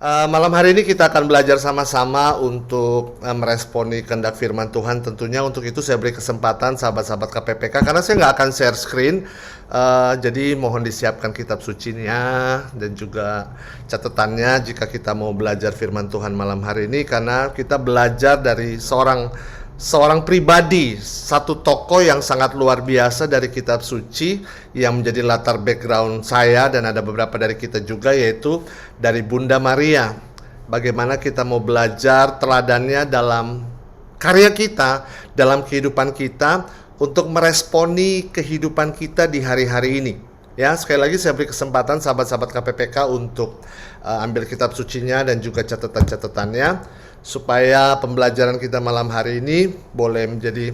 Malam hari ini kita akan belajar sama-sama untuk meresponi kehendak firman Tuhan. Tentunya untuk itu saya beri kesempatan sahabat-sahabat KPPK, karena saya nggak akan share screen. Jadi mohon disiapkan kitab sucinya dan juga catatannya jika kita mau belajar firman Tuhan malam hari ini. Karena kita belajar dari seorang pribadi, satu tokoh yang sangat luar biasa dari kitab suci yang menjadi latar background saya dan ada beberapa dari kita juga, yaitu dari Bunda Maria. Bagaimana kita mau belajar teladannya dalam karya kita, dalam kehidupan kita, untuk meresponi kehidupan kita di hari-hari ini. Ya, sekali lagi saya beri kesempatan sahabat-sahabat KPPK untuk ambil kitab sucinya dan juga catatan-catatannya, supaya pembelajaran kita malam hari ini boleh menjadi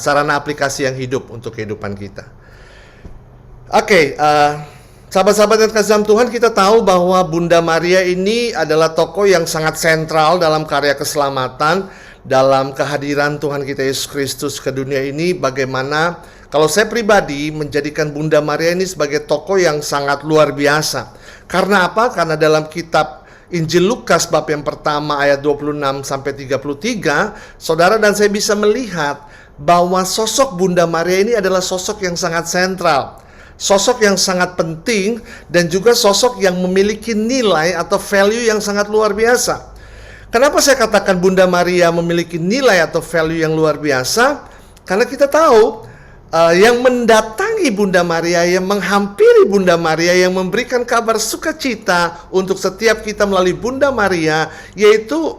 sarana aplikasi yang hidup untuk kehidupan kita. Oke, sahabat-sahabat yang kasih dalam Tuhan, kita tahu bahwa Bunda Maria ini adalah tokoh yang sangat sentral dalam karya keselamatan, dalam kehadiran Tuhan kita Yesus Kristus ke dunia ini. Bagaimana kalau saya pribadi menjadikan Bunda Maria ini sebagai tokoh yang sangat luar biasa. Karena apa? Karena dalam kitab Injil Lukas bab yang pertama ayat 26 sampai 33, saudara dan saya bisa melihat bahwa sosok Bunda Maria ini adalah sosok yang sangat sentral, sosok yang sangat penting, dan juga sosok yang memiliki nilai atau value yang sangat luar biasa. Kenapa saya katakan Bunda Maria memiliki nilai atau value yang luar biasa? Karena kita tahu yang mendatangi Bunda Maria, yang menghampiri Bunda Maria, yang memberikan kabar sukacita untuk setiap kita melalui Bunda Maria, yaitu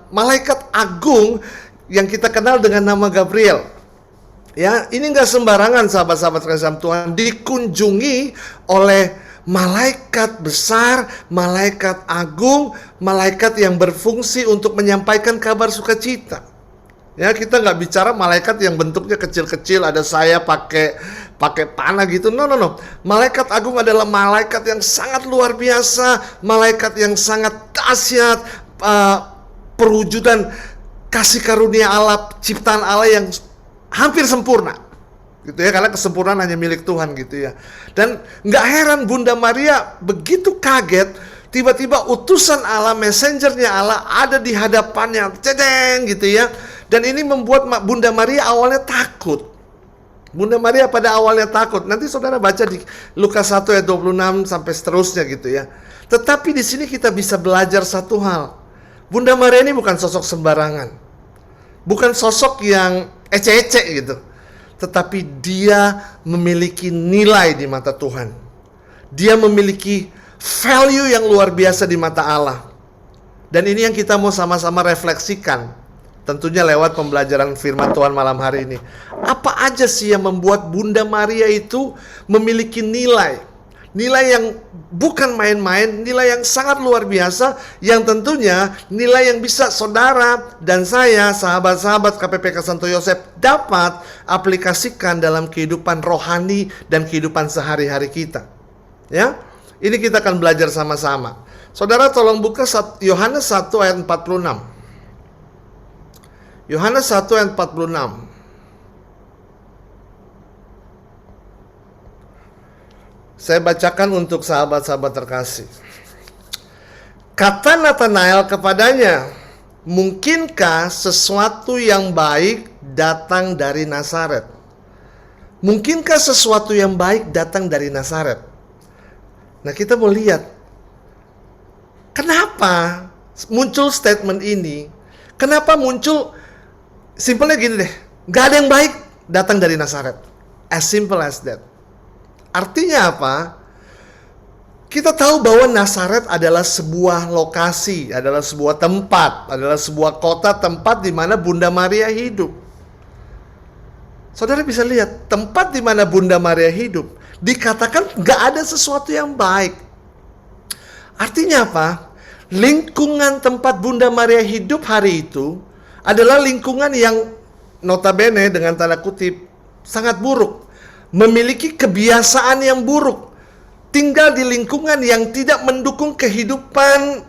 malaikat agung yang kita kenal dengan nama Gabriel. Ya, ini nggak sembarangan sahabat-sahabat kasih Tuhan, dikunjungi oleh malaikat besar, malaikat agung, malaikat yang berfungsi untuk menyampaikan kabar sukacita. Ya, kita nggak bicara malaikat yang bentuknya kecil-kecil, ada saya pakai panah gitu. No. Malaikat agung adalah malaikat yang sangat luar biasa, malaikat yang sangat dahsyat, perwujudan kasih karunia Allah, ciptaan Allah yang hampir sempurna. Gitu ya, karena kesempurnaan hanya milik Tuhan gitu ya. Dan nggak heran Bunda Maria begitu kaget, tiba-tiba utusan Allah, messengernya Allah ada di hadapannya, cedeng gitu ya. Dan ini membuat Bunda Maria awalnya takut. Bunda Maria pada awalnya takut. Nanti saudara baca di Lukas 1 ayat 26 sampai seterusnya gitu ya. Tetapi di sini kita bisa belajar satu hal. Bunda Maria ini bukan sosok sembarangan. Bukan sosok yang ece-ece gitu. Tetapi dia memiliki nilai di mata Tuhan. Dia memiliki value yang luar biasa di mata Allah. Dan ini yang kita mau sama-sama refleksikan. Tentunya lewat pembelajaran firman Tuhan malam hari ini. Apa aja sih yang membuat Bunda Maria itu memiliki nilai? Nilai yang bukan main-main, nilai yang sangat luar biasa, yang tentunya nilai yang bisa saudara dan saya, sahabat-sahabat KPPK Santo Yosef, dapat aplikasikan dalam kehidupan rohani dan kehidupan sehari-hari kita. Ya, ini kita akan belajar sama-sama. Saudara tolong buka Yohanes 1 ayat 46. Yohanes 1 ayat 46. Saya bacakan untuk sahabat-sahabat terkasih. Kata Nathanael kepadanya, "Mungkinkah sesuatu yang baik datang dari Nazaret?" Mungkinkah sesuatu yang baik datang dari Nazaret? Nah, kita mau lihat kenapa muncul statement ini. Kenapa muncul? Simpelnya gini deh, gak ada yang baik datang dari Nazaret. As simple as that. Artinya apa? Kita tahu bahwa Nazaret adalah sebuah lokasi, adalah sebuah tempat, adalah sebuah kota, tempat di mana Bunda Maria hidup. Saudara bisa lihat, tempat di mana Bunda Maria hidup, dikatakan gak ada sesuatu yang baik. Artinya apa? Lingkungan tempat Bunda Maria hidup hari itu adalah lingkungan yang notabene dengan tanda kutip sangat buruk, memiliki kebiasaan yang buruk, tinggal di lingkungan yang tidak mendukung kehidupan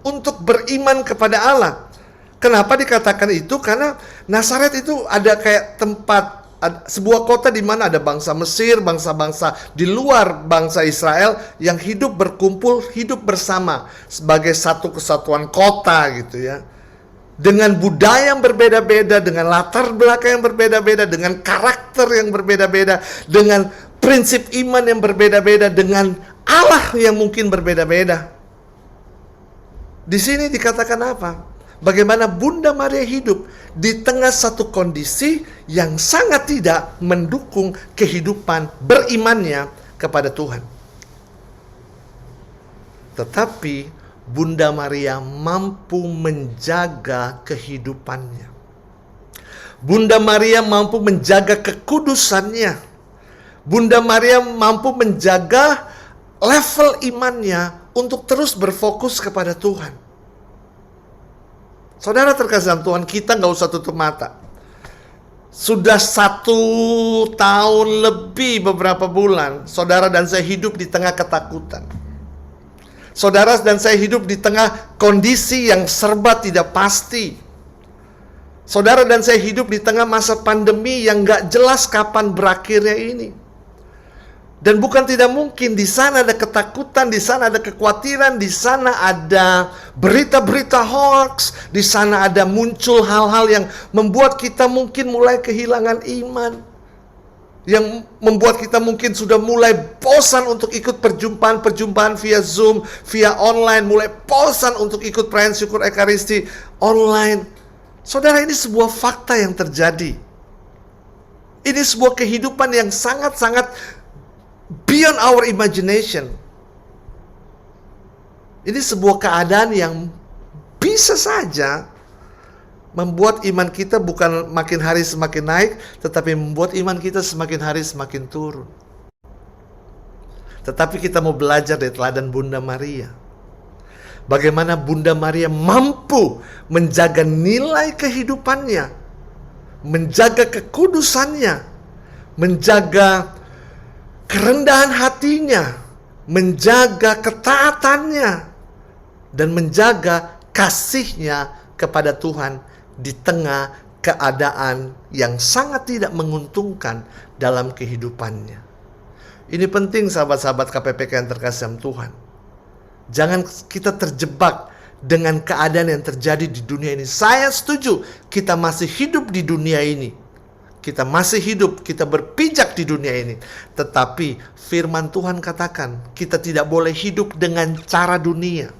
untuk beriman kepada Allah. Kenapa dikatakan itu? Karena Nazaret itu ada kayak tempat sebuah kota di mana ada bangsa Mesir, bangsa-bangsa di luar bangsa Israel yang hidup berkumpul, hidup bersama sebagai satu kesatuan kota gitu ya. Dengan budaya yang berbeda-beda, dengan latar belakang yang berbeda-beda, dengan karakter yang berbeda-beda, dengan prinsip iman yang berbeda-beda, dengan Allah yang mungkin berbeda-beda. Di sini dikatakan apa? Bagaimana Bunda Maria hidup di tengah satu kondisi yang sangat tidak mendukung kehidupan berimannya kepada Tuhan. Tetapi Bunda Maria mampu menjaga kehidupannya. Bunda Maria mampu menjaga kekudusannya. Bunda Maria mampu menjaga level imannya untuk terus berfokus kepada Tuhan. Saudara terkasih dalam Tuhan, kita nggak usah tutup mata. Sudah 1 tahun lebih beberapa bulan, saudara dan saya hidup di tengah ketakutan. Saudara dan saya hidup di tengah kondisi yang serba tidak pasti. Saudara dan saya hidup di tengah masa pandemi yang nggak jelas kapan berakhirnya ini. Dan bukan tidak mungkin di sana ada ketakutan, di sana ada kekhawatiran, di sana ada berita-berita hoax, di sana ada muncul hal-hal yang membuat kita mungkin mulai kehilangan iman. Yang membuat kita mungkin sudah mulai bosan untuk ikut perjumpaan-perjumpaan via Zoom, via online, mulai bosan untuk ikut perayaan syukur Ekaristi online. Saudara, ini sebuah fakta yang terjadi. Ini sebuah kehidupan yang sangat-sangat beyond our imagination. Ini sebuah keadaan yang bisa saja membuat iman kita bukan makin hari semakin naik, tetapi membuat iman kita semakin hari semakin turun. Tetapi kita mau belajar dari teladan Bunda Maria. Bagaimana Bunda Maria mampu menjaga nilai kehidupannya, menjaga kekudusannya, menjaga kerendahan hatinya, menjaga ketaatannya, dan menjaga kasihnya kepada Tuhan di tengah keadaan yang sangat tidak menguntungkan dalam kehidupannya. Ini penting sahabat-sahabat KPPK yang terkasih dalam Tuhan. Jangan kita terjebak dengan keadaan yang terjadi di dunia ini. Saya setuju kita masih hidup di dunia ini. Kita masih hidup, kita berpijak di dunia ini. Tetapi firman Tuhan katakan, kita tidak boleh hidup dengan cara dunia.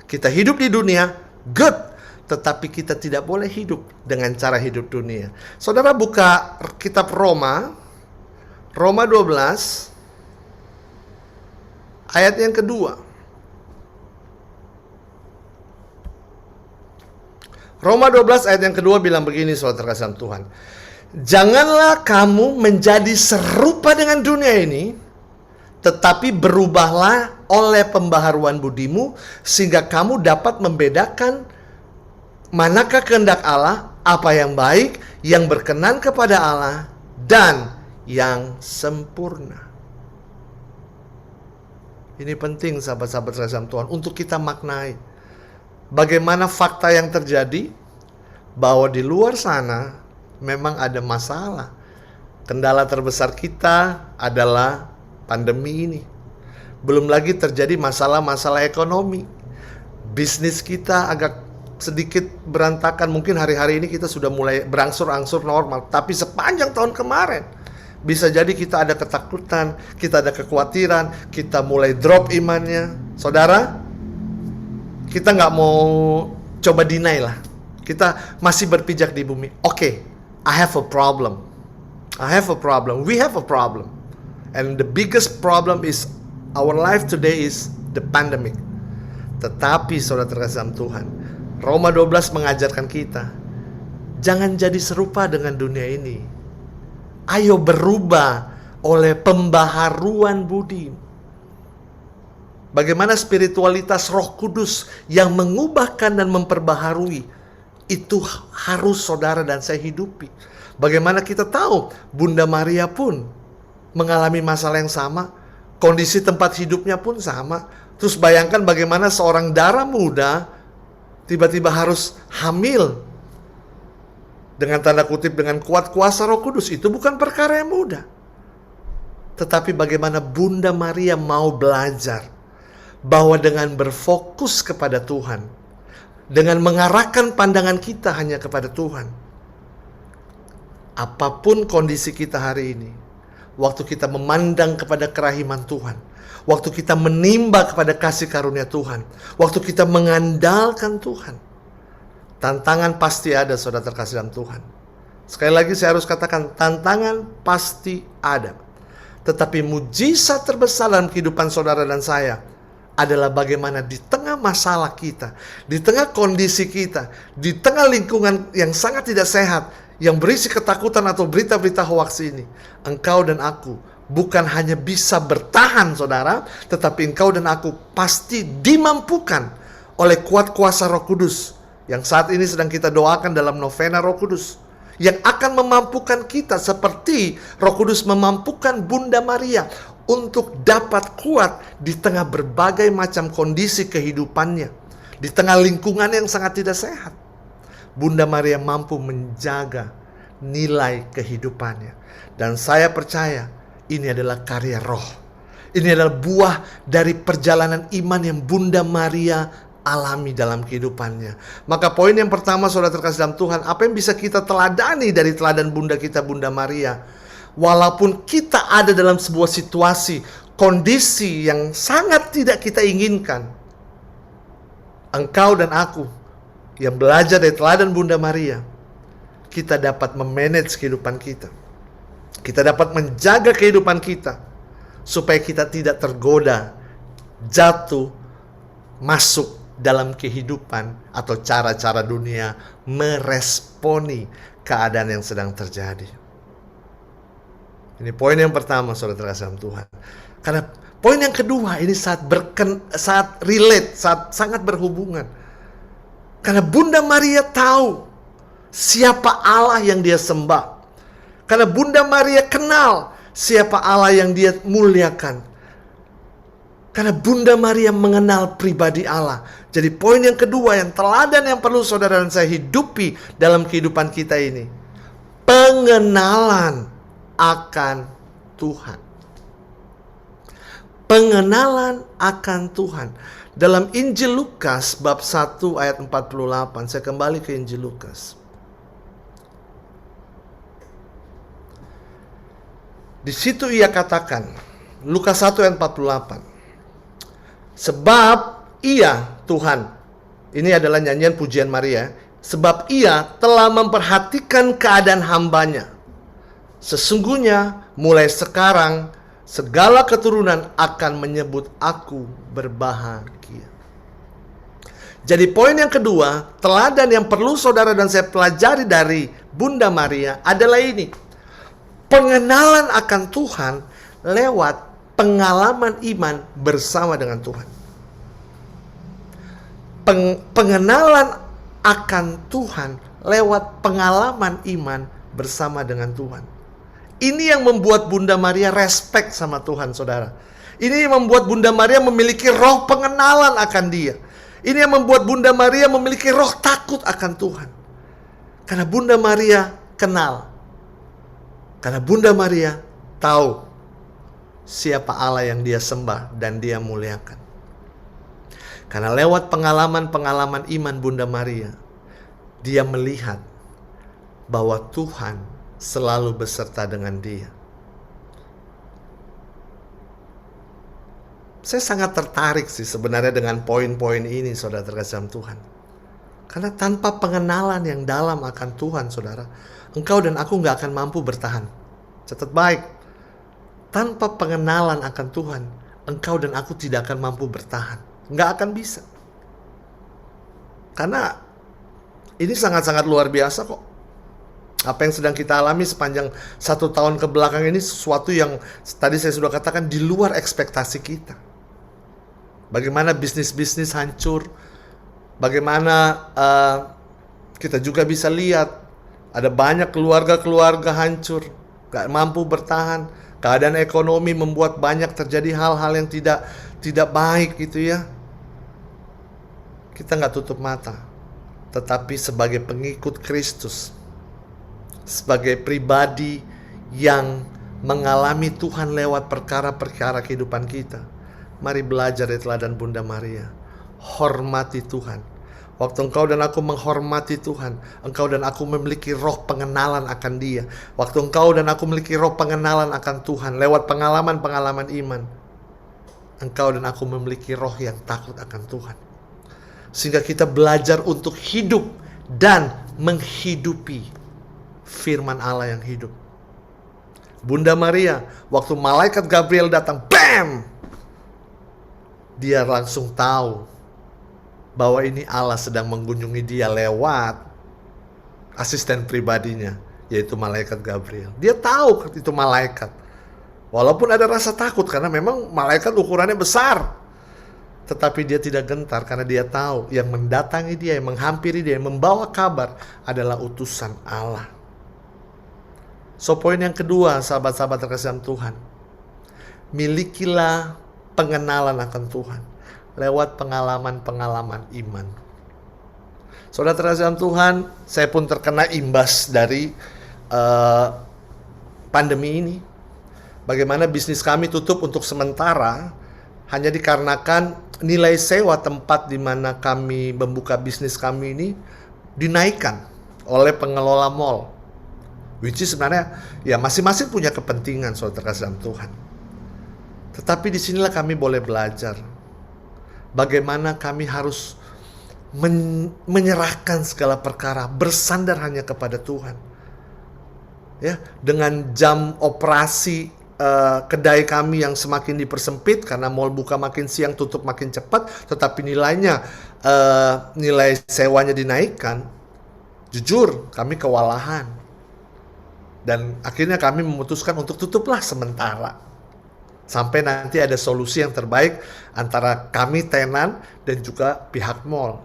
Kita hidup di dunia, good. Tetapi kita tidak boleh hidup dengan cara hidup dunia. Saudara buka kitab Roma 12, ayat yang kedua. Roma 12 ayat yang kedua bilang begini, saudara terkasih Tuhan. Janganlah kamu menjadi serupa dengan dunia ini, tetapi berubahlah oleh pembaharuan budimu, sehingga kamu dapat membedakan manakah kehendak Allah, apa yang baik, yang berkenan kepada Allah, dan yang sempurna. Ini penting sahabat-sahabat terkasih Tuhan untuk kita maknai. Bagaimana fakta yang terjadi, bahwa di luar sana memang ada masalah. Kendala terbesar kita adalah pandemi ini. Belum lagi terjadi masalah-masalah ekonomi. Bisnis kita agak sedikit berantakan. Mungkin hari-hari ini kita sudah mulai berangsur-angsur normal. Tapi sepanjang tahun kemarin, bisa jadi kita ada ketakutan, kita ada kekhawatiran, kita mulai drop imannya. Saudara, kita nggak mau coba deny lah. Kita masih berpijak di bumi. Oke. I have a problem. I have a problem. We have a problem. And the biggest problem is our life today is the pandemic. Tetapi saudara terkasih dalam Tuhan, Roma 12 mengajarkan kita, jangan jadi serupa dengan dunia ini. Ayo berubah oleh pembaharuan budi. Bagaimana spiritualitas Roh Kudus yang mengubahkan dan memperbaharui, itu harus saudara dan saya hidupi. Bagaimana kita tahu Bunda Maria pun mengalami masalah yang sama, kondisi tempat hidupnya pun sama. Terus bayangkan bagaimana seorang darah muda tiba-tiba harus hamil. dengan tanda kutip dengan kuat kuasa Roh Kudus, itu bukan perkara yang mudah. Tetapi bagaimana Bunda Maria mau belajar bahwa dengan berfokus kepada Tuhan, dengan mengarahkan pandangan kita hanya kepada Tuhan, apapun kondisi kita hari ini, waktu kita memandang kepada kerahiman Tuhan, waktu kita menimba kepada kasih karunia Tuhan, waktu kita mengandalkan Tuhan, tantangan pasti ada, saudara terkasih dalam Tuhan. Sekali lagi saya harus katakan, tantangan pasti ada. Tetapi mujizat terbesar dalam kehidupan saudara dan saya adalah bagaimana di tengah masalah kita, di tengah kondisi kita, di tengah lingkungan yang sangat tidak sehat, yang berisi ketakutan atau berita-berita hoaks ini, engkau dan aku bukan hanya bisa bertahan, saudara, tetapi engkau dan aku pasti dimampukan oleh kuat kuasa Roh Kudus, yang saat ini sedang kita doakan dalam novena Roh Kudus, yang akan memampukan kita seperti Roh Kudus memampukan Bunda Maria untuk dapat kuat di tengah berbagai macam kondisi kehidupannya, di tengah lingkungan yang sangat tidak sehat. Bunda Maria mampu menjaga nilai kehidupannya. Dan saya percaya ini adalah karya Roh. Ini adalah buah dari perjalanan iman yang Bunda Maria alami dalam kehidupannya. Maka poin yang pertama, saudara terkasih dalam Tuhan, apa yang bisa kita teladani dari teladan Bunda kita, Bunda Maria? Walaupun kita ada dalam sebuah situasi, kondisi yang sangat tidak kita inginkan, engkau dan aku yang belajar dari teladan Bunda Maria, kita dapat memanage kehidupan kita. Kita dapat menjaga kehidupan kita supaya kita tidak tergoda, jatuh, masuk dalam kehidupan atau cara-cara dunia meresponi keadaan yang sedang terjadi. Ini poin yang pertama, saudara terkasih dalam Tuhan. Karena poin yang kedua ini sangat relate, sangat berhubungan. Karena Bunda Maria tahu siapa Allah yang dia sembah. Karena Bunda Maria kenal siapa Allah yang dia muliakan. Karena Bunda Maria mengenal pribadi Allah. Jadi poin yang kedua, yang teladan yang perlu saudara dan saya hidupi dalam kehidupan kita ini, pengenalan akan Tuhan. Pengenalan akan Tuhan. Dalam Injil Lukas bab 1 ayat 48, saya kembali ke Injil Lukas. Di situ ia katakan, Lukas 1 ayat 48. Sebab ia, Tuhan, ini adalah nyanyian pujian Maria, sebab ia telah memperhatikan keadaan hambanya. Sesungguhnya mulai sekarang segala keturunan akan menyebut aku berbahagia. Jadi poin yang kedua, teladan yang perlu saudara dan saya pelajari dari Bunda Maria adalah ini. Pengenalan akan Tuhan lewat pengalaman iman bersama dengan Tuhan. Pengenalan akan Tuhan lewat pengalaman iman bersama dengan Tuhan. Ini yang membuat Bunda Maria respect sama Tuhan, saudara. Ini yang membuat Bunda Maria memiliki roh pengenalan akan Dia. Ini yang membuat Bunda Maria memiliki roh takut akan Tuhan. Karena Bunda Maria kenal. Karena Bunda Maria tahu siapa Allah yang dia sembah dan dia muliakan. Karena lewat pengalaman-pengalaman iman Bunda Maria, dia melihat bahwa Tuhan selalu beserta dengan dia. Saya sangat tertarik sih sebenarnya dengan poin-poin ini, saudara terkasih dalam Tuhan. Karena tanpa pengenalan yang dalam akan Tuhan, saudara, engkau dan aku gak akan mampu bertahan. Catat baik. Tanpa pengenalan akan Tuhan, engkau dan aku tidak akan mampu bertahan. Nggak akan bisa. Karena ini sangat-sangat luar biasa kok. Apa yang sedang kita alami sepanjang 1 tahun ke belakang ini sesuatu yang tadi saya sudah katakan di luar ekspektasi kita. Bagaimana bisnis-bisnis hancur. Bagaimana kita juga bisa lihat ada banyak keluarga-keluarga hancur. Nggak mampu bertahan. Keadaan ekonomi membuat banyak terjadi hal-hal yang tidak baik gitu ya. Kita nggak tutup mata. Tetapi sebagai pengikut Kristus, sebagai pribadi yang mengalami Tuhan lewat perkara-perkara kehidupan kita. Mari belajar dari teladan Bunda Maria. Hormati Tuhan. Waktu engkau dan aku menghormati Tuhan, engkau dan aku memiliki roh pengenalan akan Dia. Waktu engkau dan aku memiliki roh pengenalan akan Tuhan lewat pengalaman-pengalaman iman, engkau dan aku memiliki roh yang takut akan Tuhan. Sehingga kita belajar untuk hidup dan menghidupi firman Allah yang hidup. Bunda Maria, waktu malaikat Gabriel datang, bam! Dia langsung tahu bahwa ini Allah sedang mengunjungi dia lewat asisten pribadinya, yaitu malaikat Gabriel. Dia tahu itu malaikat. Walaupun ada rasa takut karena memang malaikat ukurannya besar. Tetapi dia tidak gentar karena dia tahu yang mendatangi dia, yang menghampiri dia, yang membawa kabar adalah utusan Allah. So, poin yang kedua, sahabat-sahabat terkasih dalam Tuhan. Milikilah pengenalan akan Tuhan lewat pengalaman-pengalaman iman. Saudara terkasih dalam Tuhan, saya pun terkena imbas dari pandemi ini. Bagaimana bisnis kami tutup untuk sementara hanya dikarenakan nilai sewa tempat di mana kami membuka bisnis kami ini dinaikkan oleh pengelola mall. Which is sebenarnya ya masing-masing punya kepentingan, saudara terkasih dalam Tuhan. Tetapi disinilah kami boleh belajar bagaimana kami harus menyerahkan segala perkara, bersandar hanya kepada Tuhan. Ya, dengan jam operasi kedai kami yang semakin dipersempit karena mall buka makin siang, tutup makin cepat, tetapi nilai sewanya dinaikkan. Jujur, kami kewalahan. Dan akhirnya kami memutuskan untuk tutuplah sementara. Sampai nanti ada solusi yang terbaik antara kami tenan dan juga pihak mall.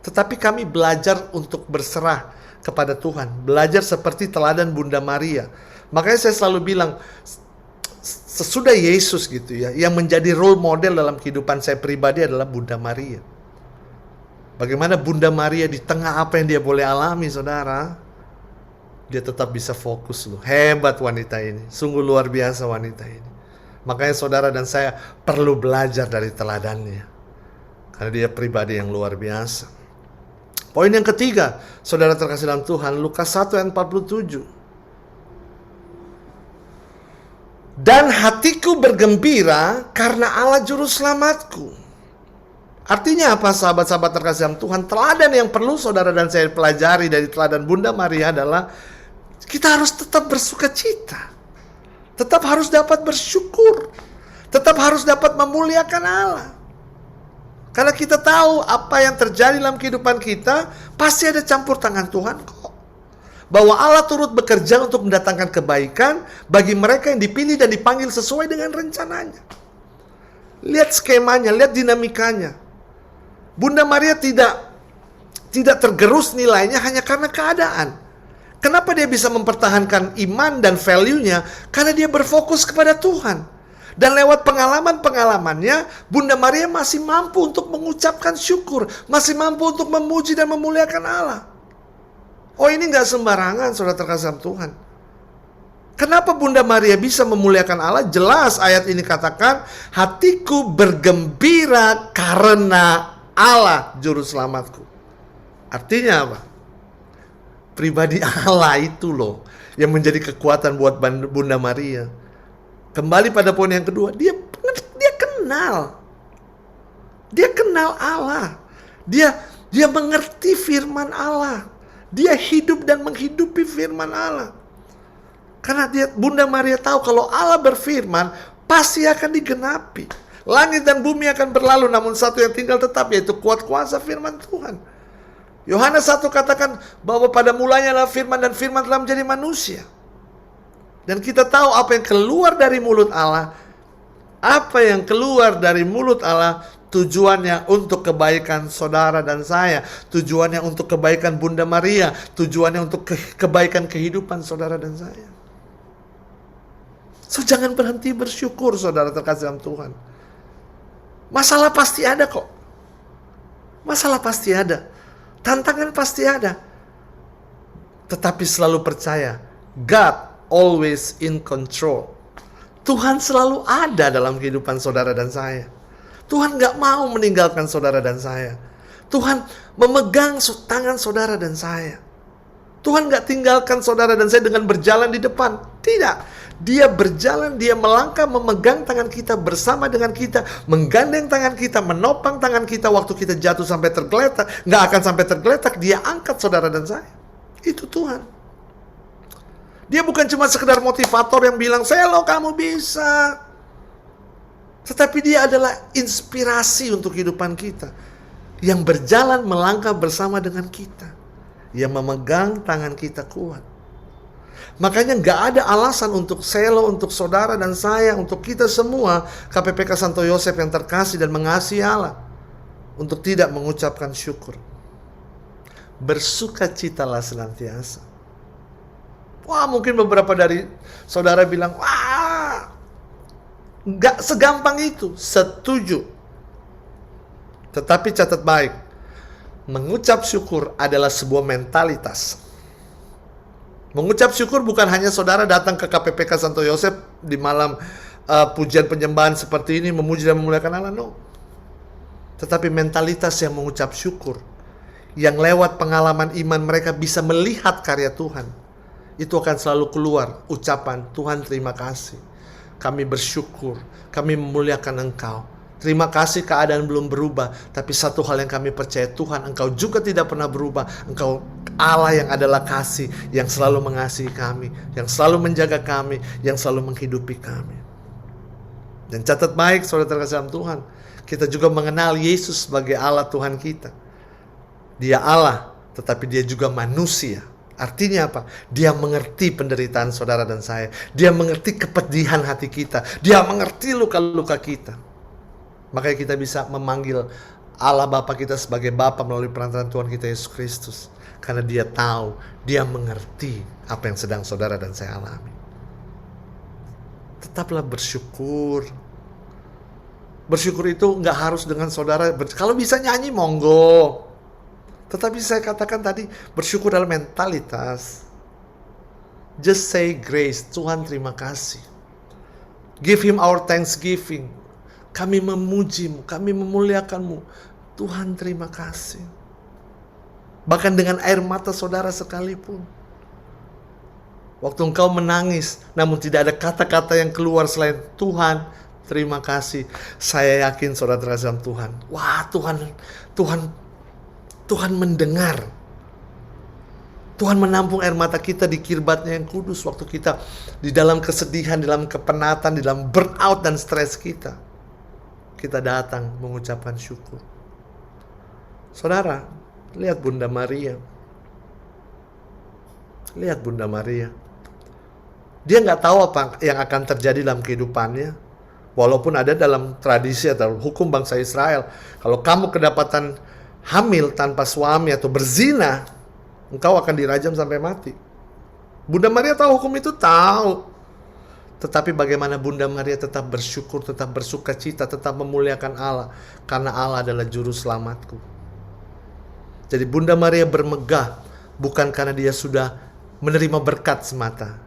Tetapi kami belajar untuk berserah kepada Tuhan. Belajar seperti teladan Bunda Maria. Makanya saya selalu bilang, sesudah Yesus gitu ya, yang menjadi role model dalam kehidupan saya pribadi adalah Bunda Maria. Bagaimana Bunda Maria di tengah apa yang dia boleh alami, saudara, dia tetap bisa fokus loh. Hebat wanita ini. Sungguh luar biasa wanita ini. Makanya saudara dan saya perlu belajar dari teladannya. Karena dia pribadi yang luar biasa. Poin yang ketiga, saudara terkasih dalam Tuhan, Lukas 1 ayat 47. Dan hatiku bergembira karena Allah juru selamatku. Artinya apa, sahabat-sahabat terkasih dalam Tuhan? Teladan yang perlu saudara dan saya pelajari dari teladan Bunda Maria adalah kita harus tetap bersuka cita. Tetap harus dapat bersyukur. Tetap harus dapat memuliakan Allah. Karena kita tahu apa yang terjadi dalam kehidupan kita, pasti ada campur tangan Tuhan kok. Bahwa Allah turut bekerja untuk mendatangkan kebaikan bagi mereka yang dipilih dan dipanggil sesuai dengan rencananya. Lihat skemanya, lihat dinamikanya. Bunda Maria tidak tergerus nilainya hanya karena keadaan. Kenapa dia bisa mempertahankan iman dan value-nya? Karena dia berfokus kepada Tuhan. Dan lewat pengalaman-pengalamannya, Bunda Maria masih mampu untuk mengucapkan syukur. Masih mampu untuk memuji dan memuliakan Allah. Oh, ini gak sembarangan, saudara terkasih dalam Tuhan. Kenapa Bunda Maria bisa memuliakan Allah? Jelas ayat ini katakan, hatiku bergembira karena Allah juru selamatku. Artinya apa? Pribadi Allah itu loh yang menjadi kekuatan buat Bunda Maria. Kembali pada poin yang kedua, dia kenal. Dia kenal Allah. Dia mengerti firman Allah. Dia hidup dan menghidupi firman Allah. Karena Bunda Maria tahu kalau Allah berfirman pasti akan digenapi. Langit dan bumi akan berlalu, namun satu yang tinggal tetap, yaitu kuat kuasa firman Tuhan. Yohanes 1 katakan bahwa pada mulanya adalah firman dan firman telah menjadi manusia. Dan kita tahu apa yang keluar dari mulut Allah. Apa yang keluar dari mulut Allah tujuannya untuk kebaikan saudara dan saya. Tujuannya untuk kebaikan Bunda Maria. Tujuannya untuk kebaikan kehidupan saudara dan saya. So, jangan berhenti bersyukur, saudara terkasih dalam Tuhan. Masalah pasti ada kok. Masalah pasti ada. Tantangan pasti ada. tetapi selalu percaya God always in control. Tuhan selalu ada dalam kehidupan saudara dan saya. Tuhan gak mau meninggalkan saudara dan saya. Tuhan memegang tangan saudara dan saya. Tuhan gak tinggalkan saudara dan saya dengan berjalan di depan. Tidak. Dia berjalan, dia melangkah, memegang tangan kita, bersama dengan kita, menggandeng tangan kita, menopang tangan kita waktu kita jatuh sampai tergeletak. Gak akan sampai tergeletak, dia angkat saudara dan saya. Itu Tuhan. Dia bukan cuma sekedar motivator yang bilang, "Selo, kamu bisa." Tetapi dia adalah inspirasi untuk kehidupan kita, yang berjalan melangkah bersama dengan kita, yang memegang tangan kita kuat. Makanya gak ada alasan untuk Selo, untuk saudara dan saya, untuk kita semua, KPPK Santo Yosef yang terkasih dan mengasihi Allah, untuk tidak mengucapkan syukur. Bersukacitalah senantiasa. Wah, mungkin beberapa dari saudara bilang, "Wah, gak segampang itu." Setuju. Tetapi catat baik, mengucap syukur adalah sebuah mentalitas. Mengucap syukur bukan hanya saudara datang ke KPPK Santo Yosef di malam pujian penyembahan seperti ini, memuji dan memuliakan Allah, no. Tetapi mentalitas yang mengucap syukur, yang lewat pengalaman iman mereka bisa melihat karya Tuhan, itu akan selalu keluar ucapan, "Tuhan terima kasih, kami bersyukur, kami memuliakan Engkau. Terima kasih keadaan belum berubah, tapi satu hal yang kami percaya, Tuhan, Engkau juga tidak pernah berubah. Engkau Allah yang adalah kasih, yang selalu mengasihi kami, yang selalu menjaga kami, yang selalu menghidupi kami." Dan catat baik, saudara terkasih dalam Tuhan, kita juga mengenal Yesus sebagai Allah Tuhan kita. Dia Allah, tetapi dia juga manusia. Artinya apa? Dia mengerti penderitaan saudara dan saya. Dia mengerti kepedihan hati kita. Dia mengerti luka-luka kita. Makanya kita bisa memanggil Allah Bapa kita sebagai Bapa melalui perantaraan Tuhan kita Yesus Kristus. Karena dia tahu, dia mengerti apa yang sedang saudara dan saya alami. Tetaplah bersyukur. Bersyukur itu nggak harus dengan saudara. Kalau bisa nyanyi, monggo. Tetapi saya katakan tadi, bersyukur dalam mentalitas. Just say grace, Tuhan terima kasih. Give him our thanksgiving. Kami memujimu, kami memuliakanmu. Tuhan terima kasih. Bahkan dengan air mata saudara sekalipun. Waktu engkau menangis, namun tidak ada kata-kata yang keluar selain Tuhan terima kasih. Saya yakin saudara terkasih dalam Tuhan. Wah, Tuhan mendengar. Tuhan menampung air mata kita di kirbatnya yang kudus waktu kita di dalam kesedihan, di dalam kepenatan, di dalam burnout dan stres kita. Kita datang mengucapkan syukur. Saudara, lihat Bunda Maria. Lihat Bunda Maria. Dia nggak tahu apa yang akan terjadi dalam kehidupannya. Walaupun ada dalam tradisi atau hukum bangsa Israel, kalau kamu kedapatan hamil tanpa suami atau berzina, engkau akan dirajam sampai mati. Bunda Maria tahu hukum itu, tahu. Tetapi bagaimana Bunda Maria tetap bersyukur, tetap bersukacita, tetap memuliakan Allah, karena Allah adalah juru selamatku. Jadi Bunda Maria bermegah bukan karena dia sudah menerima berkat semata.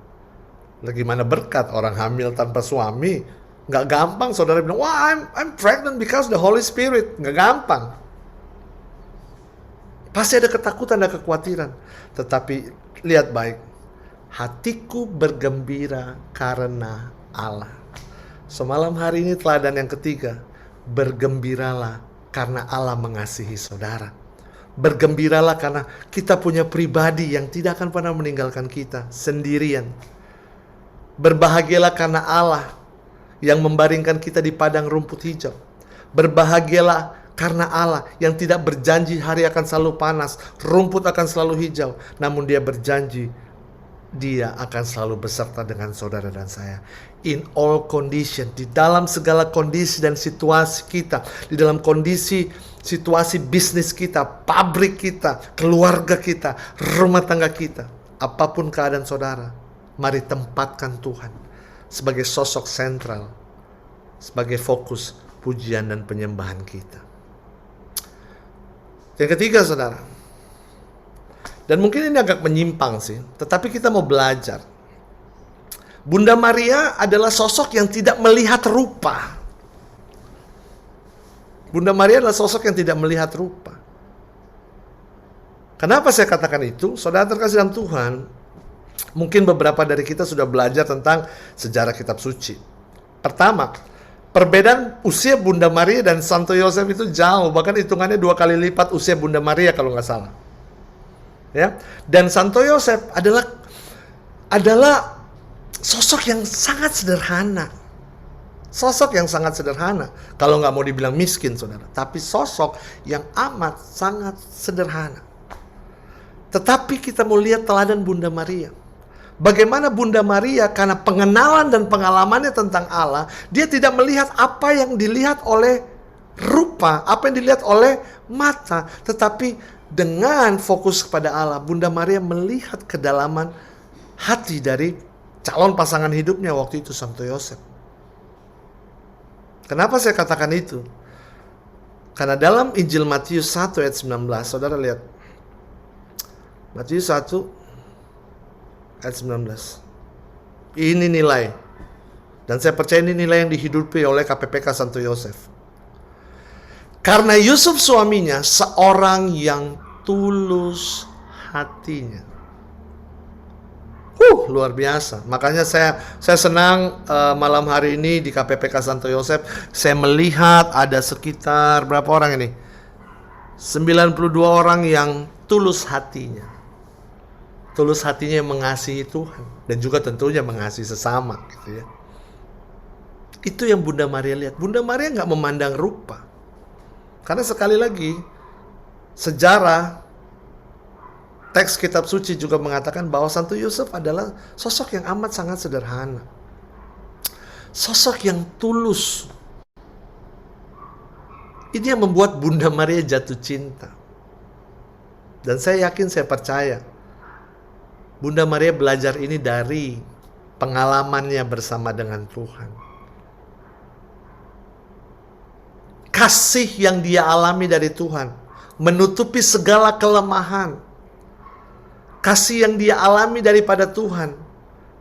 Bagaimana berkat orang hamil tanpa suami? Nggak gampang saudara bilang, "Wah, I'm pregnant because the Holy Spirit." Nggak gampang. Pasti ada ketakutan, ada kekhawatiran. Tetapi lihat baik. Hatiku bergembira karena Allah. Semalam hari ini teladan yang ketiga. Bergembiralah karena Allah mengasihi saudara. Bergembiralah karena kita punya pribadi yang tidak akan pernah meninggalkan kita sendirian. Berbahagialah karena Allah yang membaringkan kita di padang rumput hijau. Berbahagialah karena Allah yang tidak berjanji hari akan selalu panas, rumput akan selalu hijau. Namun dia berjanji, dia akan selalu beserta dengan saudara dan saya. In all condition, di dalam segala kondisi dan situasi kita, di dalam kondisi situasi bisnis kita, pabrik kita, keluarga kita, rumah tangga kita, apapun keadaan saudara, mari tempatkan Tuhan sebagai sosok sentral, sebagai fokus pujian dan penyembahan kita. Yang ketiga saudara, Dan mungkin ini agak menyimpang sih, tetapi kita mau belajar. Bunda Maria adalah sosok yang tidak melihat rupa. Bunda Maria adalah sosok yang tidak melihat rupa. Kenapa saya katakan itu? Saudara terkasih dalam Tuhan, mungkin beberapa dari kita sudah belajar tentang sejarah kitab suci. Pertama, perbedaan usia Bunda Maria dan Santo Yosef itu jauh, bahkan hitungannya 2 kali lipat usia Bunda Maria kalau nggak salah. Ya, dan Santo Yosef adalah sosok yang sangat sederhana. Sosok yang sangat sederhana. Kalau nggak mau dibilang miskin, saudara. Tapi sosok yang amat sangat sederhana. Tetapi kita mau lihat teladan Bunda Maria. Bagaimana Bunda Maria karena pengenalan dan pengalamannya tentang Allah, dia tidak melihat apa yang dilihat oleh rupa, apa yang dilihat oleh mata. Tetapi dengan fokus kepada Allah, Bunda Maria melihat kedalaman hati dari calon pasangan hidupnya waktu itu, Santo Yosef. Kenapa saya katakan itu? Karena dalam Injil Matius 1 ayat 19, saudara lihat. Matius 1 ayat 19. Ini nilai. Dan saya percaya ini nilai yang dihidupi oleh KPPK Santo Yosef. Karena Yusuf suaminya seorang yang tulus hatinya. Luar biasa. Makanya saya senang malam hari ini di KPPK Santo Yosef. Saya melihat ada sekitar berapa orang ini? 92 orang yang tulus hatinya. Tulus hatinya mengasihi Tuhan. Dan juga tentunya mengasihi sesama. Gitu ya. Itu yang Bunda Maria lihat. Bunda Maria nggak memandang rupa. Karena sekali lagi, sejarah, teks kitab suci juga mengatakan bahwa Santo Yosef adalah sosok yang amat sangat sederhana. Sosok yang tulus. Ini yang membuat Bunda Maria jatuh cinta. Dan saya yakin, saya percaya, Bunda Maria belajar ini dari pengalamannya bersama dengan Tuhan. Kasih yang dia alami dari Tuhan menutupi segala kelemahan. Kasih yang dia alami daripada Tuhan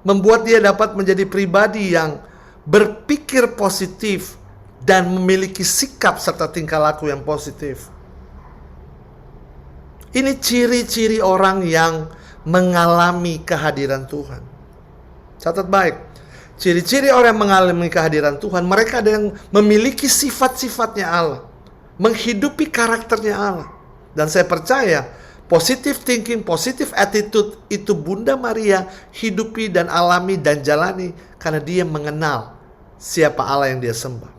membuat dia dapat menjadi pribadi yang berpikir positif dan memiliki sikap serta tingkah laku yang positif. Ini ciri-ciri orang yang mengalami kehadiran Tuhan. Catat baik. Ciri-ciri orang yang mengalami kehadiran Tuhan, mereka ada yang memiliki sifat-sifatnya Allah, menghidupi karakternya Allah. Dan saya percaya, positive thinking, positive attitude itu Bunda Maria hidupi dan alami dan jalani karena dia mengenal siapa Allah yang dia sembah.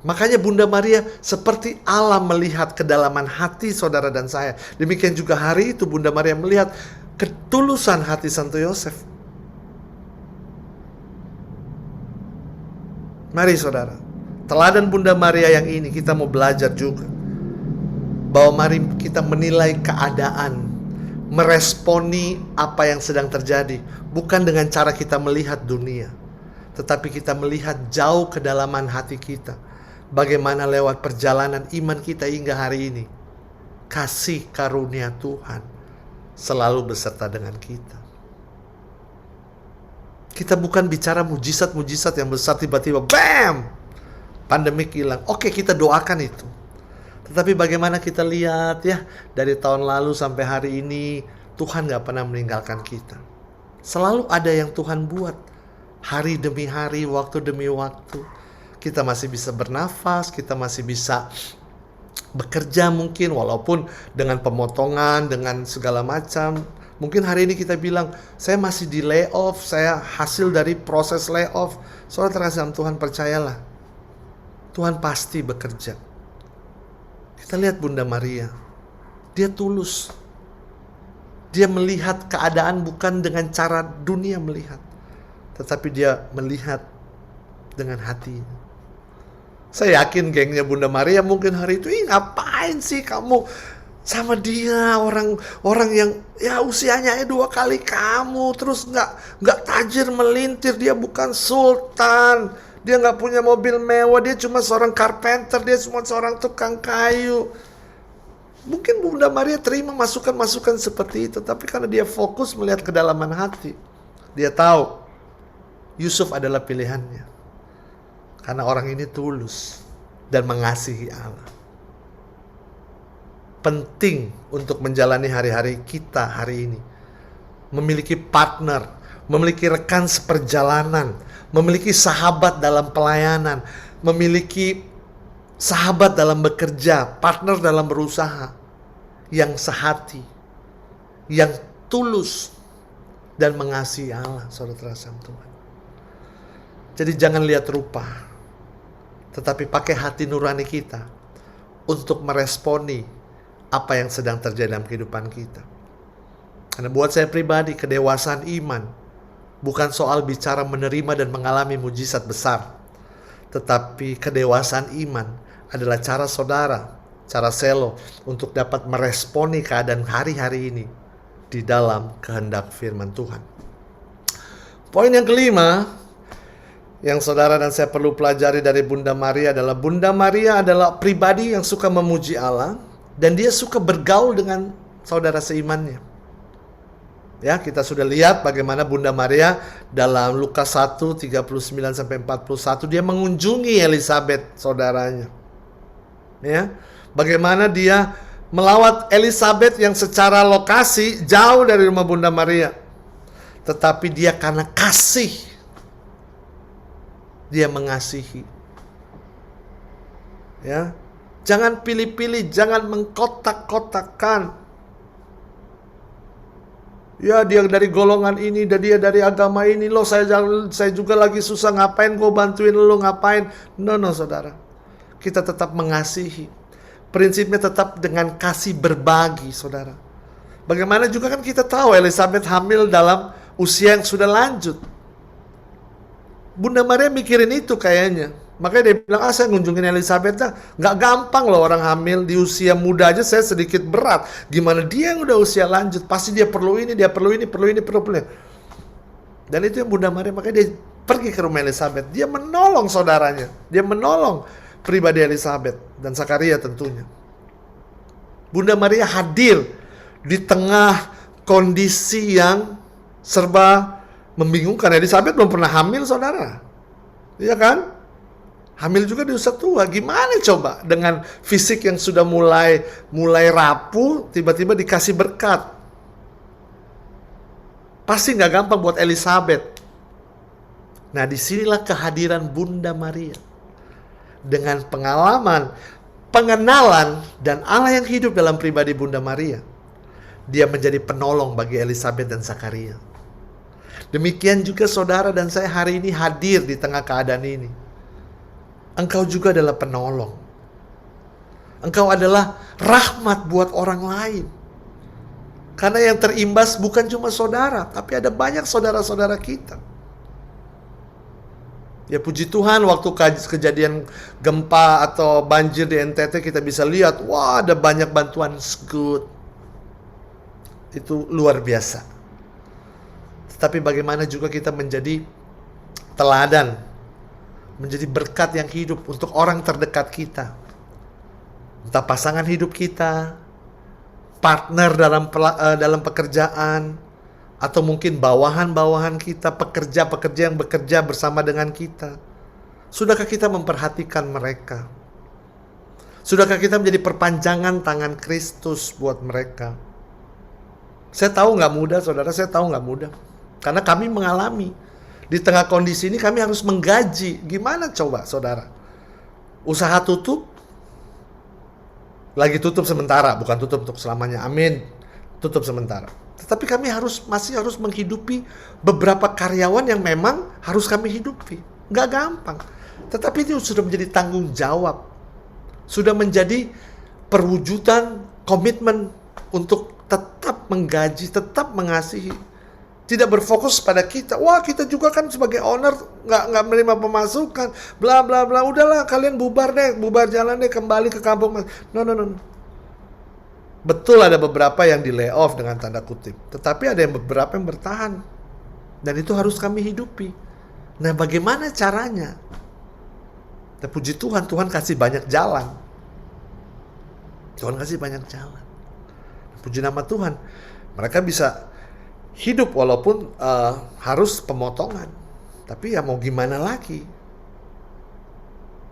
Makanya Bunda Maria seperti Allah melihat kedalaman hati saudara dan saya. Demikian juga hari itu Bunda Maria melihat ketulusan hati Santo Yosef. Mari saudara, teladan Bunda Maria yang ini kita mau belajar juga. Bahwa mari kita menilai keadaan, meresponi apa yang sedang terjadi. Bukan dengan cara kita melihat dunia, tetapi kita melihat jauh kedalaman hati kita. Bagaimana lewat perjalanan iman kita hingga hari ini, kasih karunia Tuhan selalu beserta dengan kita. Kita bukan bicara mujizat-mujizat yang besar tiba-tiba bam, pandemi hilang. Oke, kita doakan itu. Tetapi bagaimana kita lihat ya, dari tahun lalu sampai hari ini, Tuhan gak pernah meninggalkan kita. Selalu ada yang Tuhan buat. Hari demi hari, waktu demi waktu. Kita masih bisa bernafas, kita masih bisa bekerja mungkin, walaupun dengan pemotongan, dengan segala macam. Mungkin hari ini kita bilang, saya masih di layoff, saya hasil dari proses layoff. Saudara terkasih dalam Tuhan, percayalah, Tuhan pasti bekerja. Kita lihat Bunda Maria, dia tulus. Dia melihat keadaan bukan dengan cara dunia melihat, tetapi dia melihat dengan hati. Saya yakin gengnya Bunda Maria mungkin hari itu, ngapain sih kamu sama dia, orang yang ya usianya 2 kali kamu, terus nggak tajir melintir, dia bukan sultan, dia nggak punya mobil mewah, dia cuma seorang carpenter, dia cuma seorang tukang kayu. Mungkin Bunda Maria terima masukan-masukan seperti itu, tapi karena dia fokus melihat kedalaman hati, dia tahu Yusuf adalah pilihannya. Karena orang ini tulus dan mengasihi Allah. Penting untuk menjalani hari-hari kita hari ini. Memiliki partner, memiliki rekan seperjalanan, memiliki sahabat dalam pelayanan, memiliki sahabat dalam bekerja, partner dalam berusaha, yang sehati, yang tulus, dan mengasihi Allah, saudara terkasih Tuhan. Jadi jangan lihat rupa, tetapi pakai hati nurani kita untuk meresponi apa yang sedang terjadi dalam kehidupan kita. Karena buat saya pribadi, kedewasaan iman bukan soal bicara menerima dan mengalami mujizat besar, tetapi kedewasaan iman adalah cara saudara, cara selo untuk dapat meresponi keadaan hari-hari ini di dalam kehendak firman Tuhan. Poin yang kelima yang saudara dan saya perlu pelajari dari Bunda Maria adalah Bunda Maria adalah pribadi yang suka memuji Allah dan dia suka bergaul dengan saudara seimannya. Ya, kita sudah lihat bagaimana Bunda Maria dalam Lukas 1, 39-41 dia mengunjungi Elizabeth, saudaranya. Ya, bagaimana dia melawat Elizabeth yang secara lokasi jauh dari rumah Bunda Maria. Tetapi dia karena kasih, dia mengasihi. Ya, jangan pilih-pilih, jangan mengkotak-kotakkan. Ya, dia dari golongan ini, dan dia dari agama ini. Loh, saya juga lagi susah, ngapain gue bantuin lo, ngapain? No, saudara. Kita tetap mengasihi. Prinsipnya tetap dengan kasih berbagi, saudara. Bagaimana juga kan kita tahu Elizabeth hamil dalam usia yang sudah lanjut. Bunda Maria mikirin itu kayaknya. Makanya dia bilang, saya ngunjungin Elizabeth dah. Gak gampang loh orang hamil di usia muda aja saya sedikit berat. Gimana dia yang udah usia lanjut. Pasti dia perlu ini, perlu ini. Dan itu yang Bunda Maria, makanya dia pergi ke rumah Elizabeth. Dia menolong saudaranya. Dia menolong pribadi Elizabeth dan Zakaria tentunya. Bunda Maria hadir di tengah kondisi yang serba membingungkan. Elizabeth belum pernah hamil, saudara. Iya kan? Hamil juga di usia tua. Gimana coba dengan fisik yang sudah mulai rapuh, tiba-tiba dikasih berkat? Pasti nggak gampang buat Elizabeth. Nah, disinilah kehadiran Bunda Maria. Dengan pengalaman, pengenalan, dan Allah yang hidup dalam pribadi Bunda Maria. Dia menjadi penolong bagi Elizabeth dan Zakaria. Demikian juga saudara dan saya hari ini hadir di tengah keadaan ini. Engkau juga adalah penolong. Engkau adalah rahmat buat orang lain. Karena yang terimbas bukan cuma saudara, tapi ada banyak saudara-saudara kita. Ya puji Tuhan, waktu kejadian gempa atau banjir di NTT kita bisa lihat, wah ada banyak bantuan good. Itu luar biasa. Tapi bagaimana juga kita menjadi teladan, menjadi berkat yang hidup untuk orang terdekat kita. Entah pasangan hidup kita, partner dalam pekerjaan, atau mungkin bawahan-bawahan kita, pekerja-pekerja yang bekerja bersama dengan kita. Sudahkah kita memperhatikan mereka? Sudahkah kita menjadi perpanjangan tangan Kristus buat mereka? Saya tahu nggak mudah, saudara, saya tahu nggak mudah. Karena kami mengalami. Di tengah kondisi ini kami harus menggaji. Gimana coba, saudara? Usaha tutup. Lagi tutup sementara, bukan tutup untuk selamanya. Amin. Tutup sementara. Tetapi kami masih harus menghidupi beberapa karyawan yang memang harus kami hidupi. Nggak gampang. Tetapi itu sudah menjadi tanggung jawab. Sudah menjadi perwujudan komitmen untuk tetap menggaji, tetap mengasihi. Tidak berfokus pada kita. Wah, kita juga kan sebagai owner nggak menerima pemasukan. Bla bla bla. Udahlah, kalian bubar jalan deh, kembali ke kampung. No. Betul ada beberapa yang di layoff dengan tanda kutip. Tetapi ada yang beberapa yang bertahan. Dan itu harus kami hidupi. Nah, bagaimana caranya? Dan puji Tuhan, Tuhan kasih banyak jalan. Tuhan kasih banyak jalan. Puji nama Tuhan. Mereka bisa hidup walaupun harus pemotongan. Tapi ya mau gimana lagi?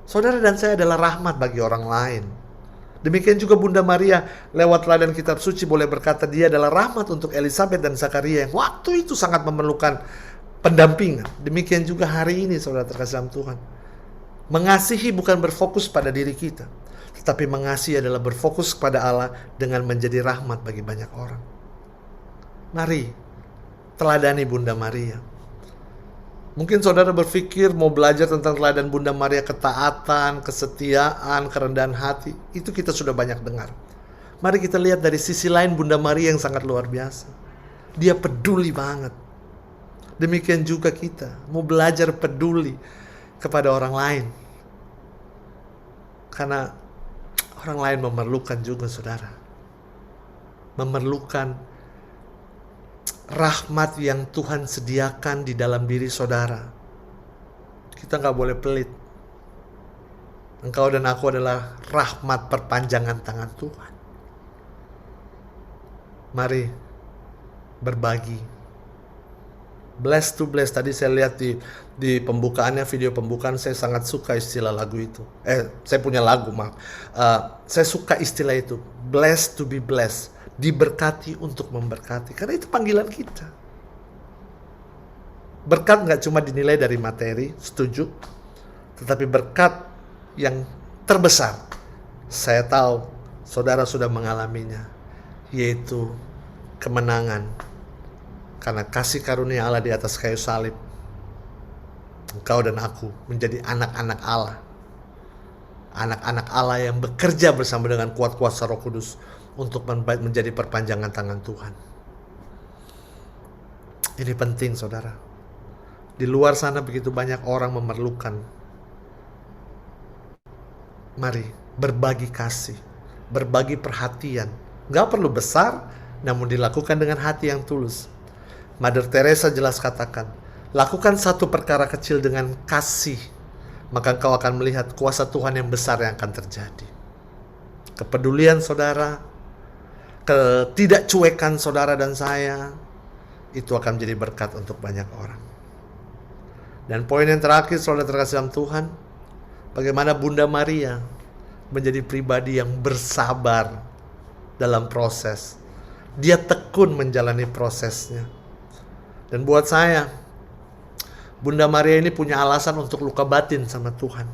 Saudara dan saya adalah rahmat bagi orang lain. Demikian juga Bunda Maria lewat teladan kitab suci boleh berkata dia adalah rahmat untuk Elisabeth dan Zakaria yang waktu itu sangat memerlukan pendampingan. Demikian juga hari ini saudara terkasih dalam Tuhan. Mengasihi bukan berfokus pada diri kita, tetapi mengasihi adalah berfokus kepada Allah dengan menjadi rahmat bagi banyak orang. Mari teladani Bunda Maria. Mungkin saudara berpikir mau belajar tentang teladan Bunda Maria, ketaatan, kesetiaan, kerendahan hati. Itu kita sudah banyak dengar. Mari kita lihat dari sisi lain Bunda Maria yang sangat luar biasa. Dia peduli banget. Demikian juga kita mau belajar peduli kepada orang lain. Karena orang lain memerlukan juga saudara. Memerlukan rahmat yang Tuhan sediakan di dalam diri saudara. Kita gak boleh pelit. Engkau dan aku adalah rahmat perpanjangan tangan Tuhan. Mari berbagi. Bless to bless. Tadi saya lihat di pembukaannya, video pembukaan, saya sangat suka istilah lagu itu. Saya punya lagu, maaf. Saya suka istilah itu. Blessed to be blessed. Diberkati untuk memberkati. Karena itu panggilan kita. Berkat gak cuma dinilai dari materi, setuju. Tetapi berkat yang terbesar, saya tahu saudara sudah mengalaminya, yaitu kemenangan. Karena kasih karunia Allah di atas kayu salib. Engkau dan aku menjadi anak-anak Allah. Anak-anak Allah yang bekerja bersama dengan kuat kuasa Roh Kudus untuk menjadi perpanjangan tangan Tuhan. Ini penting saudara. Di luar sana begitu banyak orang memerlukan. Mari berbagi kasih, berbagi perhatian. Gak perlu besar, namun dilakukan dengan hati yang tulus. Mother Teresa jelas katakan, lakukan satu perkara kecil dengan kasih, maka engkau akan melihat kuasa Tuhan yang besar yang akan terjadi. Kepedulian saudara, ketidakcuekan saudara dan saya, itu akan menjadi berkat untuk banyak orang. Dan poin yang terakhir, saudara terkasih dalam Tuhan, bagaimana Bunda Maria menjadi pribadi yang bersabar dalam proses. Dia tekun menjalani prosesnya. Dan buat saya, Bunda Maria ini punya alasan untuk luka batin sama Tuhan.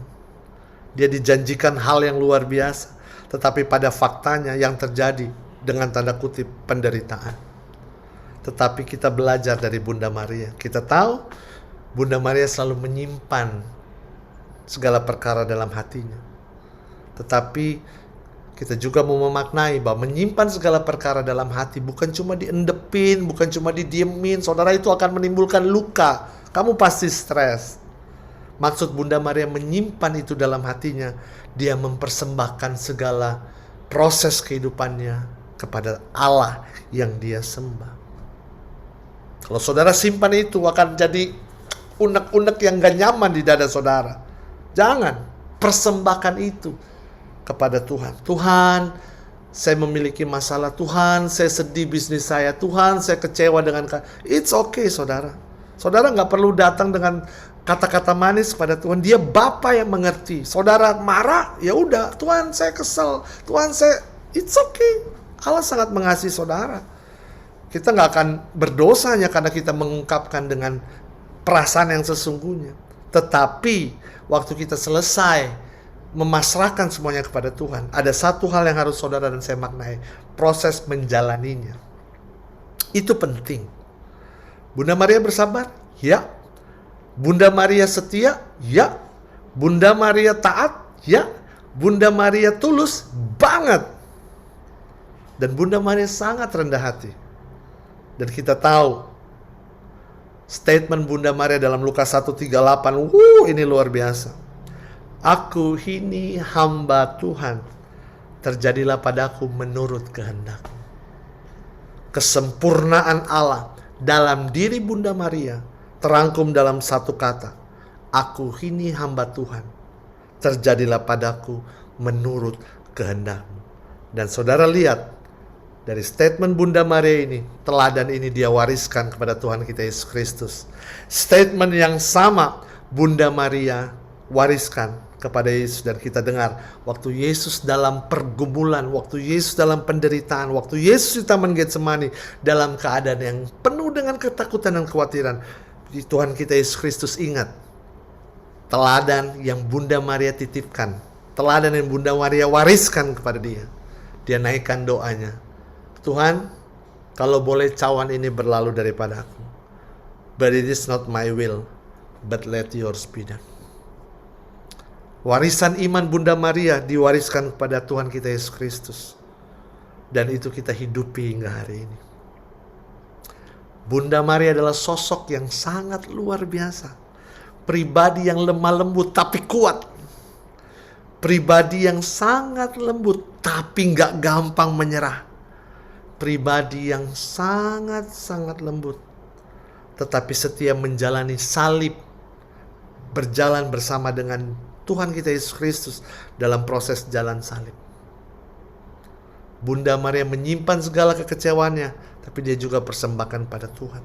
Dia dijanjikan hal yang luar biasa, tetapi pada faktanya yang terjadi dengan tanda kutip penderitaan. Tetapi kita belajar dari Bunda Maria. Kita tahu Bunda Maria selalu menyimpan segala perkara dalam hatinya. Tetapi kita juga mau memaknai bahwa menyimpan segala perkara dalam hati bukan cuma diendepin, bukan cuma didiemin. Saudara, itu akan menimbulkan luka. Kamu pasti stres. Maksud Bunda Maria menyimpan itu dalam hatinya, dia mempersembahkan segala proses kehidupannya kepada Allah yang dia sembah. Kalau saudara simpan itu, akan jadi unek-unek yang gak nyaman di dada saudara. Jangan, persembahkan itu kepada Tuhan. Tuhan, saya memiliki masalah. Tuhan, saya sedih bisnis saya. Tuhan, saya kecewa dengan... It's okay saudara. Saudara gak perlu datang dengan kata-kata manis pada Tuhan. Dia Bapa yang mengerti. Saudara marah, ya udah. Tuhan, saya kesel. Tuhan, saya... It's okay. Allah sangat mengasihi saudara. Kita gak akan berdosa hanya karena kita mengungkapkan dengan perasaan yang sesungguhnya. Tetapi waktu kita selesai memasrahkan semuanya kepada Tuhan, ada satu hal yang harus saudara dan saya maknai, proses menjalaninya. Itu penting. Bunda Maria bersabar? Ya. Bunda Maria setia? Ya. Bunda Maria taat? Ya. Bunda Maria tulus? Banget. Dan Bunda Maria sangat rendah hati. Dan kita tahu statement Bunda Maria dalam Lukas 1:38, ini luar biasa. Aku ini hamba Tuhan, terjadilah padaku menurut kehendak-Mu. Kesempurnaan Allah dalam diri Bunda Maria terangkum dalam satu kata, aku ini hamba Tuhan, terjadilah padaku menurut kehendak-Mu. Dan saudara lihat, dari statement Bunda Maria ini, teladan ini dia wariskan kepada Tuhan kita Yesus Kristus. Statement yang sama Bunda Maria wariskan kepada Yesus, dan kita dengar waktu Yesus dalam pergumulan, waktu Yesus dalam penderitaan, waktu Yesus di Taman Getsemani dalam keadaan yang penuh dengan ketakutan dan kekhawatiran, Tuhan kita Yesus Kristus ingat teladan yang Bunda Maria titipkan, teladan yang Bunda Maria wariskan kepada dia. Dia naikkan doanya, Tuhan, kalau boleh cawan ini berlalu daripadaku, but it is not my will, but let yours be done. Warisan iman Bunda Maria diwariskan kepada Tuhan kita Yesus Kristus, dan itu kita hidupi hingga hari ini. Bunda Maria adalah sosok yang sangat luar biasa, pribadi yang lemah lembut tapi kuat, pribadi yang sangat lembut tapi nggak gampang menyerah, pribadi yang sangat lembut tetapi setia menjalani salib, berjalan bersama dengan Tuhan kita Yesus Kristus dalam proses jalan salib. Bunda Maria menyimpan segala kekecewaannya, tapi dia juga persembahkan pada Tuhan.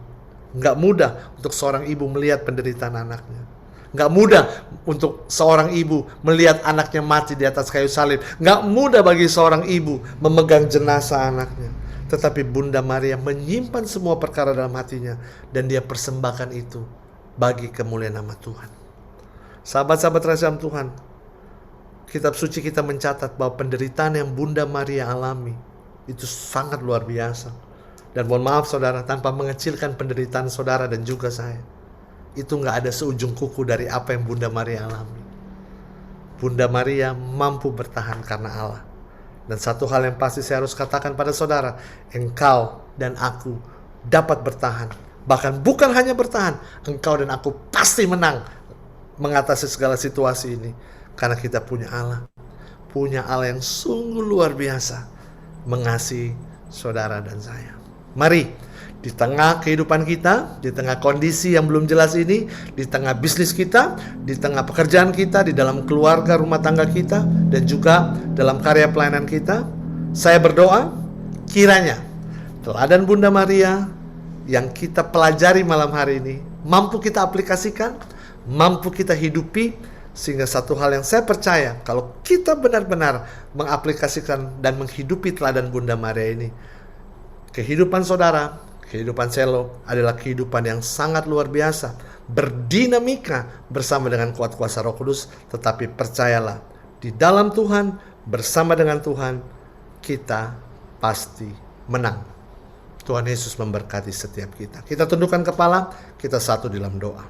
Nggak mudah untuk seorang ibu melihat penderitaan anaknya. Nggak mudah untuk seorang ibu melihat anaknya mati di atas kayu salib. Nggak mudah bagi seorang ibu memegang jenazah anaknya. Tetapi Bunda Maria menyimpan semua perkara dalam hatinya, dan dia persembahkan itu bagi kemuliaan nama Tuhan. Sahabat-sahabat rahasia Tuhan, kitab suci kita mencatat bahwa penderitaan yang Bunda Maria alami itu sangat luar biasa. Dan mohon maaf saudara, tanpa mengecilkan penderitaan saudara dan juga saya, itu nggak ada seujung kuku dari apa yang Bunda Maria alami. Bunda Maria mampu bertahan karena Allah. Dan satu hal yang pasti saya harus katakan pada saudara, engkau dan aku dapat bertahan. Bahkan bukan hanya bertahan, engkau dan aku pasti menang mengatasi segala situasi ini. Karena kita punya Allah. Punya Allah yang sungguh luar biasa mengasihi saudara dan saya. Mari, di tengah kehidupan kita, di tengah kondisi yang belum jelas ini, di tengah bisnis kita, di tengah pekerjaan kita, di dalam keluarga rumah tangga kita, dan juga dalam karya pelayanan kita, saya berdoa kiranya teladan Bunda Maria yang kita pelajari malam hari ini mampu kita aplikasikan, mampu kita hidupi, sehingga satu hal yang saya percaya, kalau kita benar-benar mengaplikasikan dan menghidupi teladan Bunda Maria ini, kehidupan saudara, kehidupan Selo adalah kehidupan yang sangat luar biasa, berdinamika bersama dengan kuat kuasa Roh Kudus. Tetapi percayalah, di dalam Tuhan, bersama dengan Tuhan, kita pasti menang. Tuhan Yesus memberkati setiap kita. Kita tundukkan kepala, kita satu dalam doa.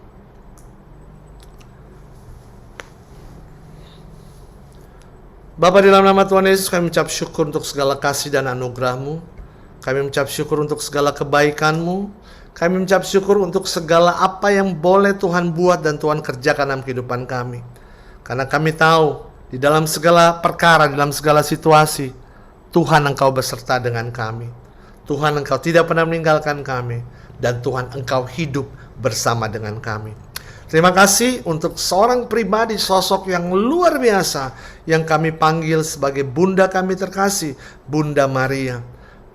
Bapa, di dalam nama Tuhan Yesus, kami mengucap syukur untuk segala kasih dan anugerah-Mu. Kami mengucap syukur untuk segala kebaikan-Mu. Kami mengucap syukur untuk segala apa yang boleh Tuhan buat dan Tuhan kerjakan dalam kehidupan kami. Karena kami tahu, di dalam segala perkara, dalam segala situasi, Tuhan Engkau beserta dengan kami. Tuhan Engkau tidak pernah meninggalkan kami. Dan Tuhan Engkau hidup bersama dengan kami. Terima kasih untuk seorang pribadi, sosok yang luar biasa yang kami panggil sebagai Bunda kami terkasih, Bunda Maria.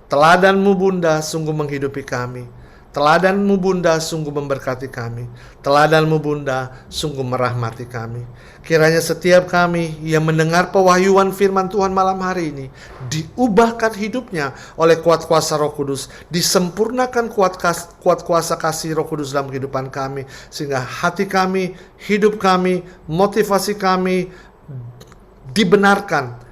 Teladan-Mu Bunda sungguh menghidupi kami. Teladan-Mu Bunda sungguh memberkati kami. Teladan-Mu Bunda sungguh merahmati kami. Kiranya setiap kami yang mendengar pewahyuan firman Tuhan malam hari ini diubahkan hidupnya oleh kuat kuasa Roh Kudus, disempurnakan kuat kuasa kasih Roh Kudus dalam kehidupan kami, sehingga hati kami, hidup kami, motivasi kami dibenarkan,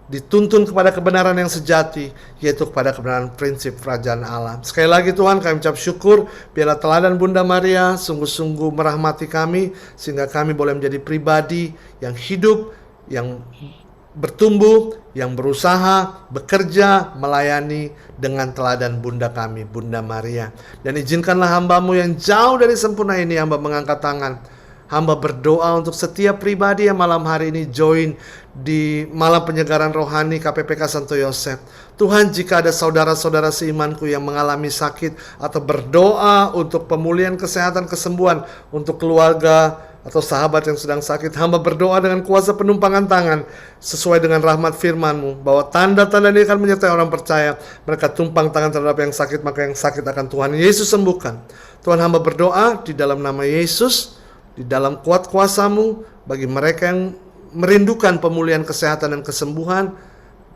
dituntun kepada kebenaran yang sejati, yaitu kepada kebenaran prinsip kerajaan Allah. Sekali lagi Tuhan, kami ucap syukur, biarlah teladan Bunda Maria sungguh-sungguh merahmati kami, sehingga kami boleh menjadi pribadi yang hidup, yang bertumbuh, yang berusaha, bekerja, melayani dengan teladan Bunda kami, Bunda Maria. Dan izinkanlah hamba-Mu yang jauh dari sempurna ini, hamba mengangkat tangan. Hamba berdoa untuk setiap pribadi yang malam hari ini join di malam penyegaran rohani KPPK Santo Yosef. Tuhan, jika ada saudara-saudara seimanku yang mengalami sakit, atau berdoa untuk pemulihan kesehatan, kesembuhan untuk keluarga atau sahabat yang sedang sakit, hamba berdoa dengan kuasa penumpangan tangan sesuai dengan rahmat firman-Mu, bahwa tanda-tanda ini akan menyertai orang percaya. Mereka tumpang tangan terhadap yang sakit, maka yang sakit akan Tuhan Yesus sembuhkan. Tuhan, hamba berdoa di dalam nama Yesus, di dalam kuat kuasa-Mu, bagi mereka yang merindukan pemulihan kesehatan dan kesembuhan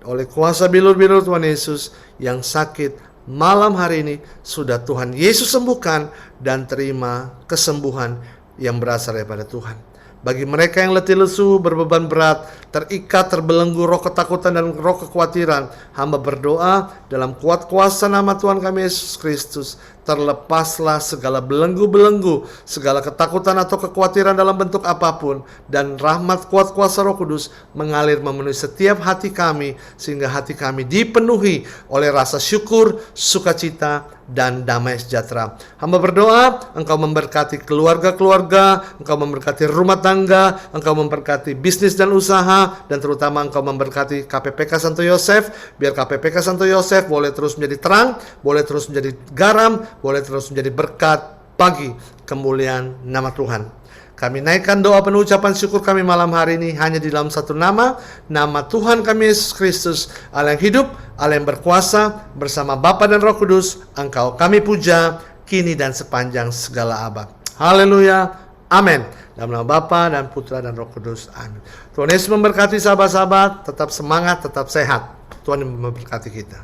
oleh kuasa bilur-bilur Tuhan Yesus, yang sakit malam hari ini sudah Tuhan Yesus sembuhkan dan terima kesembuhan yang berasal daripada Tuhan. Bagi mereka yang letih lesu, berbeban berat, terikat, terbelenggu roh ketakutan dan roh kekhawatiran, hamba berdoa dalam kuat kuasa nama Tuhan kami Yesus Kristus, terlepaslah segala belenggu-belenggu, segala ketakutan atau kekhawatiran dalam bentuk apapun, dan rahmat kuat kuasa Roh Kudus mengalir memenuhi setiap hati kami, sehingga hati kami dipenuhi oleh rasa syukur, sukacita, dan damai sejahtera. Hamba berdoa, Engkau memberkati keluarga-keluarga, Engkau memberkati rumah tangga, Engkau memberkati bisnis dan usaha, dan terutama Engkau memberkati KPPK Santo Yosef. Biar KPPK Santo Yosef boleh terus menjadi terang, boleh terus menjadi garam, boleh terus menjadi berkat bagi kemuliaan nama Tuhan. Kami naikkan doa penuh ucapan syukur kami malam hari ini hanya di dalam satu nama, nama Tuhan kami Yesus Kristus, Allah yang hidup, Allah yang berkuasa, bersama Bapa dan Roh Kudus. Engkau kami puja kini dan sepanjang segala abad. Haleluya, amin. Dalam nama Bapa dan Putra dan Roh Kudus, amin. Tuhan Yesus memberkati sahabat-sahabat, tetap semangat, tetap sehat. Tuhan memberkati kita.